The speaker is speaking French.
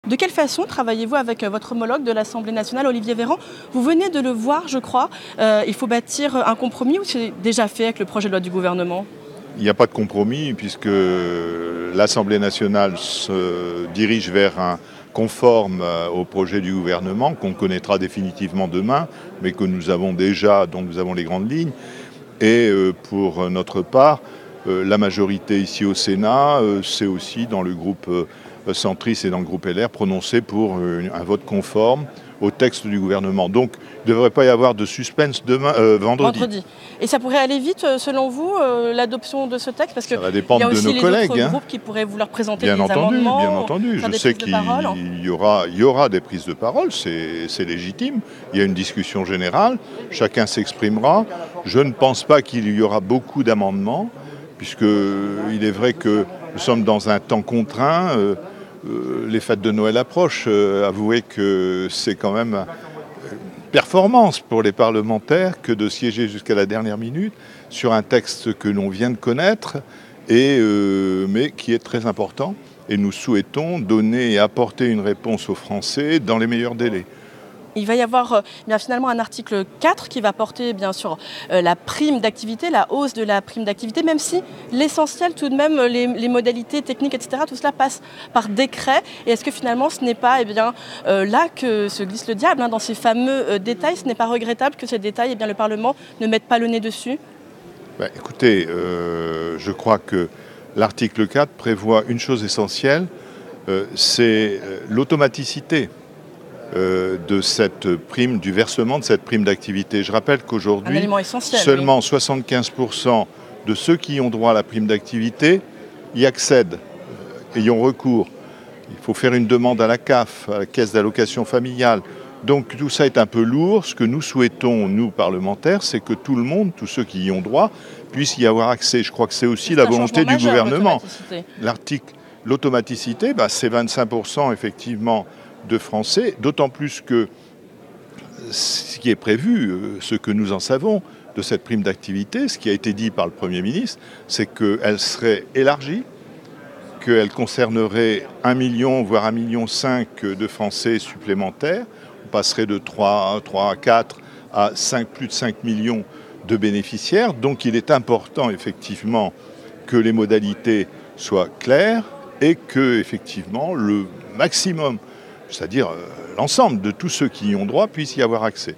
De quelle façon travaillez-vous avec votre homologue de l'Assemblée nationale, Olivier Véran? Vous venez de le voir, je crois. Il faut bâtir un compromis ou c'est déjà fait avec le projet de loi du gouvernement? Il n'y a pas de compromis puisque l'Assemblée nationale se dirige vers un conforme au projet du gouvernement qu'on connaîtra définitivement demain, mais que nous avons déjà, dont nous avons les grandes lignes. Et pour notre part, la majorité ici au Sénat, c'est aussi dans le groupe centriste et dans le groupe LR prononcé pour un vote conforme au texte du gouvernement. Donc il ne devrait pas y avoir de suspense vendredi. Et ça pourrait aller vite, selon vous, l'adoption de ce texte? Parce que ça va dépendre y a de aussi nos les collègues. Autres groupes qui pourraient vouloir présenter Bien des entendu, amendements. bien entendu. Je sais qu'il y aura des prises de parole, c'est légitime. Il y a une discussion générale, chacun s'exprimera. Je ne pense pas qu'il y aura beaucoup d'amendements, puisqu'il est vrai que nous sommes dans un temps contraint. Les fêtes de Noël approchent. Avouez que c'est quand même une performance pour les parlementaires que de siéger jusqu'à la dernière minute sur un texte que l'on vient de connaître, mais qui est très important. Et nous souhaitons donner et apporter une réponse aux Français dans les meilleurs délais. Il va y avoir finalement un article 4 qui va porter bien sûr la prime d'activité, la hausse de la prime d'activité, même si l'essentiel tout de même, les modalités techniques, etc., tout cela passe par décret. Et est-ce que finalement ce n'est pas là que se glisse le diable, dans ces fameux détails? Ce n'est pas regrettable que ces détails, le Parlement ne mette pas le nez dessus? Écoutez, je crois que l'article 4 prévoit une chose essentielle, c'est l'automaticité de cette prime, du versement de cette prime d'activité. Je rappelle qu'aujourd'hui, seulement 75% de ceux qui ont droit à la prime d'activité y accèdent, y ont recours. Il faut faire une demande à la CAF, à la Caisse d'allocation familiale. Donc tout ça est un peu lourd. Ce que nous souhaitons, nous parlementaires, c'est que tout le monde, tous ceux qui y ont droit, puissent y avoir accès. Je crois que c'est aussi la volonté du gouvernement. L'automaticité, c'est 25% effectivement de Français, d'autant plus que ce qui est prévu, ce que nous en savons de cette prime d'activité, ce qui a été dit par le Premier ministre, c'est qu'elle serait élargie, qu'elle concernerait 1 million, voire 1,5 million de Français supplémentaires. On passerait de 3 à 4 à plus de 5 millions de bénéficiaires. Donc il est important effectivement que les modalités soient claires et que effectivement le maximum, c'est-à-dire l'ensemble de tous ceux qui y ont droit, puissent y avoir accès.